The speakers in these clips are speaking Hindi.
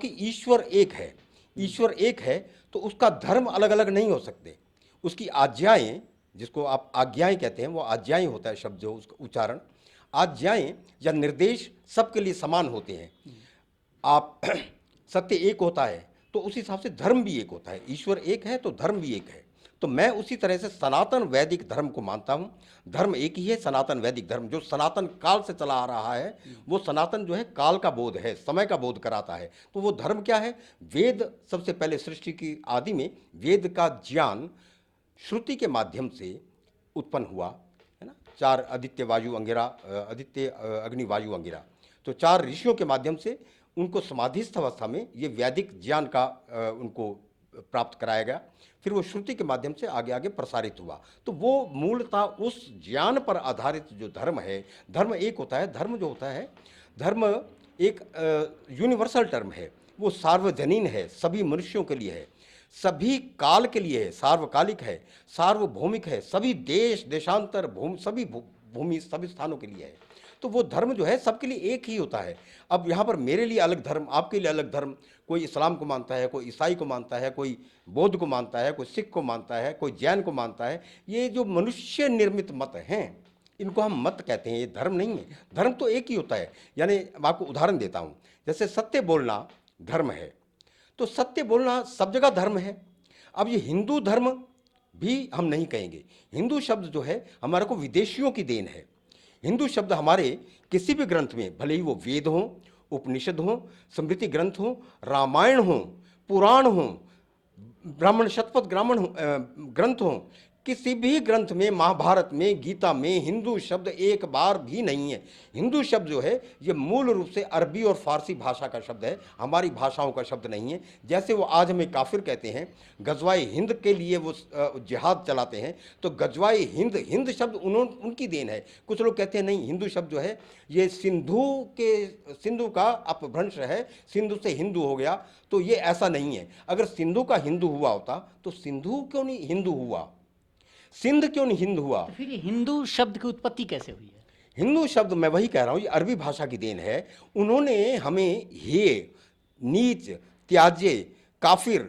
कि ईश्वर एक है। ईश्वर एक है तो उसका धर्म अलग अलग नहीं हो सकते। उसकी आज्ञाएं, जिसको आप आज्ञाएं कहते हैं, वो आज्ञाएं होता है शब्द, जो उसका उच्चारण, आज्ञाएं या निर्देश सबके लिए समान होते हैं। आप सत्य एक होता है तो उस हिसाब से धर्म भी एक होता है। ईश्वर एक है तो धर्म भी एक है। तो मैं उसी तरह से सनातन वैदिक धर्म को मानता हूँ। धर्म एक ही है, सनातन वैदिक धर्म, जो सनातन काल से चला आ रहा है। वो सनातन जो है काल का बोध है, समय का बोध कराता है। तो वो धर्म क्या है? वेद, सबसे पहले सृष्टि की आदि में वेद का ज्ञान श्रुति के माध्यम से उत्पन्न हुआ, है ना। चार आदित्य वायु अंगिरा, आदित्य अग्नि वायु अंगिरा, तो चार ऋषियों के माध्यम से उनको समाधिस्थ अवस्था में ये वैदिक ज्ञान का उनको प्राप्त कराया गया। फिर वो श्रुति के माध्यम से आगे आगे प्रसारित हुआ। तो वो मूलतः उस ज्ञान पर आधारित जो धर्म है, धर्म एक होता है। धर्म जो होता है, धर्म एक यूनिवर्सल टर्म है, वो सार्वजनीन है, सभी मनुष्यों के लिए है, सभी काल के लिए है, सार्वकालिक है, सार्वभौमिक है, सभी देश देशांतर भूमि, सभी भूमि सभी स्थानों के लिए है। तो वो धर्म जो है सबके लिए एक ही होता है। अब यहाँ पर मेरे लिए अलग धर्म, आपके लिए अलग धर्म, कोई इस्लाम को मानता है, कोई ईसाई को मानता है, कोई बौद्ध को मानता है, कोई सिख को मानता है, कोई जैन को मानता है। ये जो मनुष्य निर्मित मत हैं, इनको हम मत कहते हैं, ये धर्म नहीं है। धर्म तो एक ही होता है। यानी मैं आपको उदाहरण देता हूँ, जैसे सत्य बोलना धर्म है, तो सत्य बोलना सब जगह धर्म है। अब ये हिंदू धर्म भी हम नहीं कहेंगे। हिंदू शब्द जो है हमारे को विदेशियों की देन है। हिंदू शब्द हमारे किसी भी ग्रंथ में, भले ही वो वेद हों, उपनिषद हों, स्मृति ग्रंथ हों, रामायण हों, पुराण हों, ब्राह्मण शतपथ ब्राह्मण ग्रंथ हों, किसी भी ग्रंथ में, महाभारत में, गीता में हिंदू शब्द एक बार भी नहीं है। हिंदू शब्द जो है ये मूल रूप से अरबी और फारसी भाषा का शब्द है, हमारी भाषाओं का शब्द नहीं है। जैसे वो आज हमें काफिर कहते हैं, गजवाए हिंद के लिए वो जिहाद चलाते हैं, तो गजवाए हिंद, हिंद शब्द उनकी देन है। कुछ लोग कहते हैं नहीं, हिंदू शब्द जो है ये सिंधु का अपभ्रंश है, सिंधु से हिंदू हो गया। तो ये ऐसा नहीं है। अगर सिंधु का हिंदू हुआ होता तो सिंधु क्यों नहीं हिंदू हुआ, सिंध क्यों नहीं हिंद हुआ? तो फिर हिंदू शब्द की उत्पत्ति कैसे हुई है? हिंदू शब्द मैं वही कह रहा हूं, ये अरबी भाषा की देन है। उन्होंने हमें हे, नीच, त्याज्य, काफिर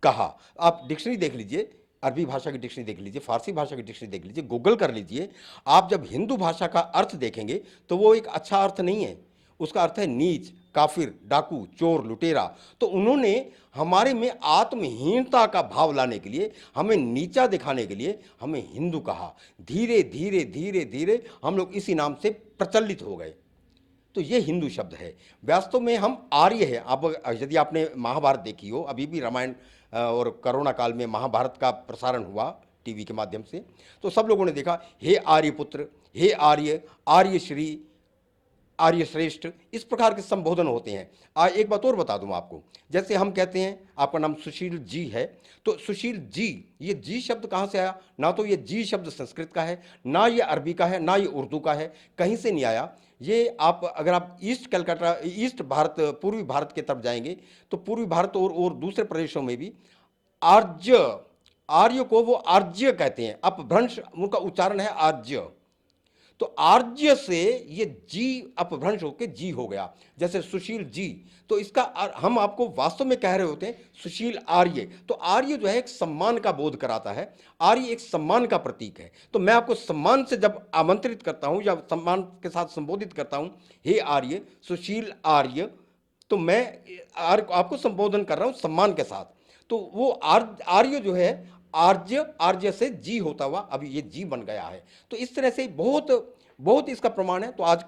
कहा। आप डिक्शनरी देख लीजिए, अरबी भाषा की डिक्शनरी देख लीजिए, फारसी भाषा की डिक्शनरी देख लीजिए, गूगल कर लीजिए। आप जब हिंदू भाषा का अर्थ देखेंगे तो वो एक अच्छा अर्थ नहीं है। उसका अर्थ है नीच, काफिर, डाकू, चोर, लुटेरा। तो उन्होंने हमारे में आत्महीनता का भाव लाने के लिए, हमें नीचा दिखाने के लिए हमें हिंदू कहा। धीरे धीरे धीरे धीरे हम लोग इसी नाम से प्रचलित हो गए। तो ये हिंदू शब्द है। वास्तव में हम आर्य हैं। अब यदि आपने महाभारत देखी हो, अभी भी रामायण और कोरोना काल में महाभारत का प्रसारण हुआ टीवी के माध्यम से, तो सब लोगों ने देखा, हे आर्यपुत्र, हे आर्य, आर्य श्री, आर्य श्रेष्ठ, इस प्रकार के संबोधन होते हैं। एक बात और बता दूं आपको, जैसे हम कहते हैं आपका नाम सुशील जी है, तो सुशील जी, ये जी शब्द कहाँ से आया? ना तो ये जी शब्द संस्कृत का है, ना ये अरबी का है, ना ये उर्दू का है, कहीं से नहीं आया। ये आप अगर आप ईस्ट कलकत्ता, ईस्ट भारत, पूर्वी भारत के तरफ जाएंगे तो पूर्वी भारत और दूसरे प्रदेशों में भी आर्य, आर्य को वो आर्य कहते हैं, अपभ्रंश उनका उच्चारण है आर्य। तो आर्य से ये जी अपभ्रंश होकर जी हो गया, जैसे सुशील जी। तो इसका हम आपको वास्तव में कह रहे होते हैं सुशील आर्य। तो आर्य जो है एक सम्मान का बोध कराता है, आर्य एक सम्मान का प्रतीक है। तो मैं आपको सम्मान से जब आमंत्रित करता हूं या सम्मान के साथ संबोधित करता हूं, हे आर्य, सुशील आर्य, तो मैं आपको संबोधन कर रहा हूं सम्मान के साथ। तो वो आर्य जो है, आर्य, आर्य से जी होता हुआ अभी ये जी बन गया है। तो इस तरह से बहुत बहुत इसका प्रमाण है। तो आज